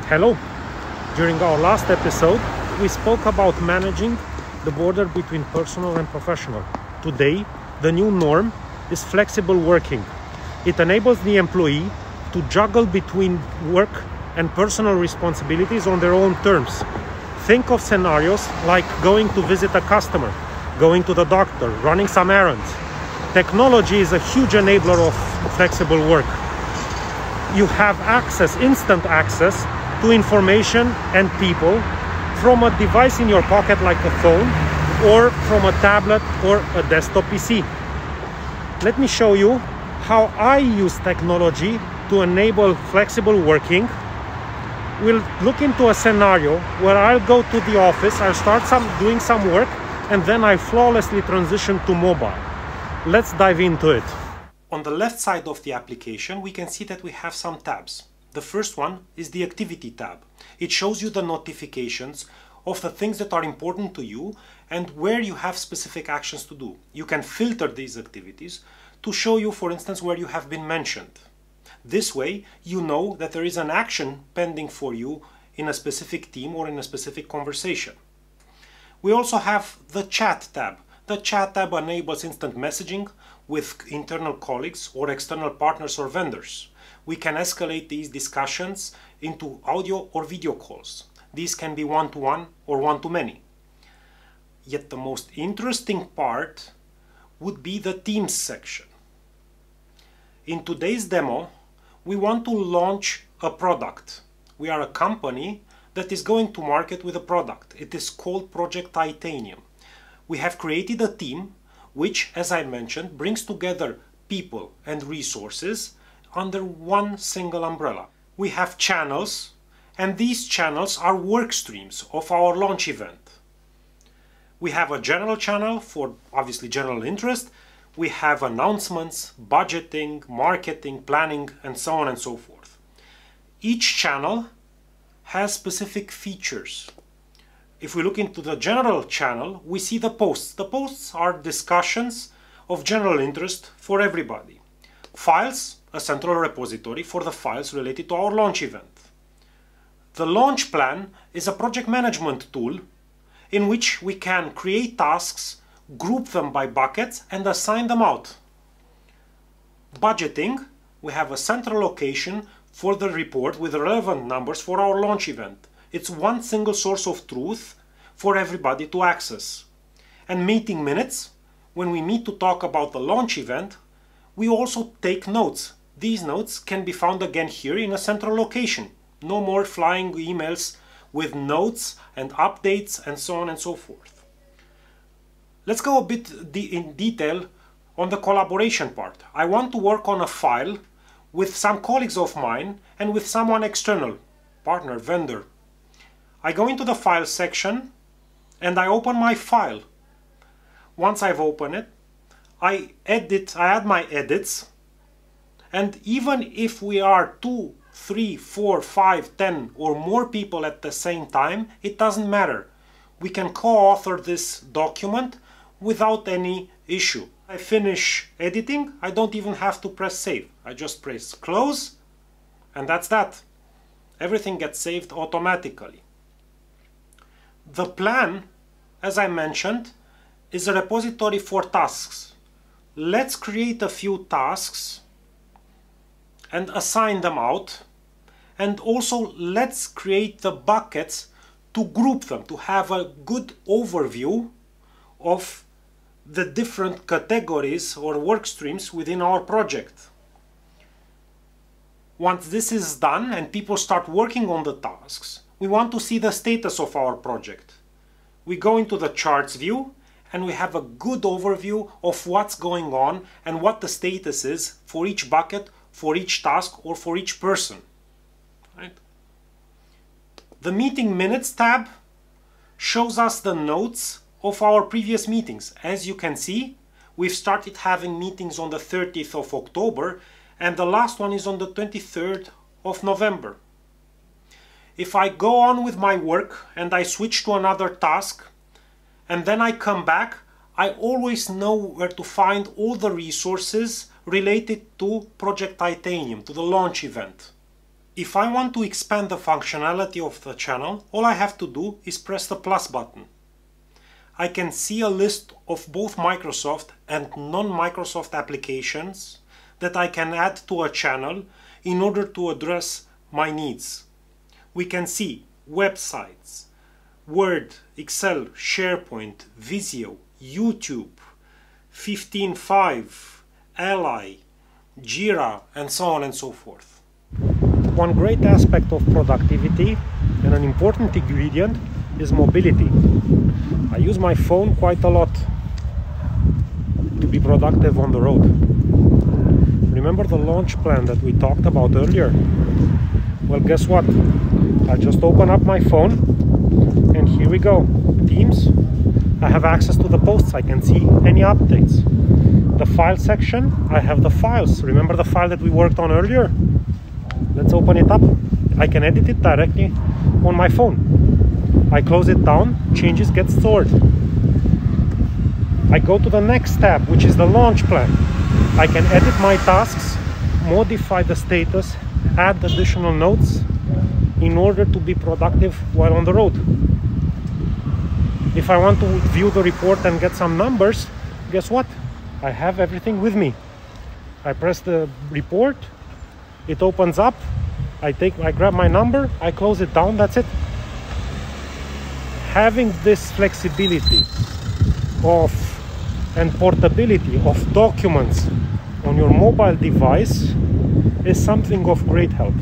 Hello! During our last episode, we spoke about managing the border between personal and professional. Today, the new norm is flexible working. It enables the employee to juggle between work and personal responsibilities on their own terms. Think of scenarios like going to visit a customer, going to the doctor, running some errands. Technology is a huge enabler of flexible work. You have access, instant access to information and people from a device in your pocket like a phone or from a tablet or a desktop PC. Let me show you how I use technology to enable flexible working. We'll look into a scenario where I'll go to the office, I'll start doing some work, and then I flawlessly transition to mobile. Let's dive into it. On the left side of the application, we can see that we have some tabs. The first one is the Activity tab. It shows you the notifications of the things that are important to you and where you have specific actions to do. You can filter these activities to show you, for instance, where you have been mentioned. This way, you know that there is an action pending for you in a specific team or in a specific conversation. We also have the Chat tab. The Chat tab enables instant messaging with internal colleagues or external partners or vendors. We can escalate these discussions into audio or video calls. These can be one-to-one or one-to-many. Yet the most interesting part would be the Teams section. In today's demo, we want to launch a product. We are a company that is going to market with a product. It is called Project Titanium. We have created a team which, as I mentioned, brings together people and resources under one single umbrella. We have channels, and these channels are work streams of our launch event. We have a general channel for obviously general interest. We have announcements, budgeting, marketing, planning, and so on and so forth. Each channel has specific features. If we look into the general channel, we see the posts. The posts are discussions of general interest for everybody. Files, a central repository for the files related to our launch event. The launch plan is a project management tool in which we can create tasks, group them by buckets, and assign them out. Budgeting, we have a central location for the report with relevant numbers for our launch event. It's one single source of truth for everybody to access. And meeting minutes, when we meet to talk about the launch event, we also take notes. These notes can be found again here in a central location. No more flying emails with notes and updates and so on and so forth. Let's go a bit in detail on the collaboration part. I want to work on a file with some colleagues of mine and with someone external, partner, vendor. I go into the file section and I open my file. Once I've opened it, I add my edits, and even if we are 2, 3, 4, 5, 10 or more people at the same time, it doesn't matter. We can co-author this document without any issue. I finish editing, I don't even have to press save. I just press close, and that's that. Everything gets saved automatically. The plan, as I mentioned, is a repository for tasks. Let's create a few tasks and assign them out. And also let's create the buckets to group them, to have a good overview of the different categories or work streams within our project. Once this is done and people start working on the tasks, we want to see the status of our project. We go into the charts view and we have a good overview of what's going on and what the status is for each bucket, for each task, or for each person. Right? The Meeting Minutes tab shows us the notes of our previous meetings. As you can see, we've started having meetings on the 30th of October and the last one is on the 23rd of November. If I go on with my work and I switch to another task and then I come back, I always know where to find all the resources related to Project Titanium, to the launch event. If I want to expand the functionality of the channel, all I have to do is press the plus button. I can see a list of both Microsoft and non-Microsoft applications that I can add to a channel in order to address my needs. We can see websites, Word, Excel, SharePoint, Visio, YouTube, 15.5, Ally, Jira, and so on and so forth. One great aspect of productivity and an important ingredient is mobility. I use my phone quite a lot to be productive on the road. Remember the launch plan that we talked about earlier? Well, guess what? I just open up my phone and here we go. Teams. I have access to the posts. I can see any updates. The file section, I have the files. Remember the file that we worked on earlier? Let's open it up. I can edit it directly on my phone. I close it down, changes get stored. I go to the next tab, which is the launch plan. I can edit my tasks, modify the status, add additional notes in order to be productive while on the road. If I want to view the report and get some numbers, guess what? I have everything with me. I press the report, it opens up, I grab my number, I close it down, that's it. Having this flexibility and portability of documents on your mobile device is something of great help.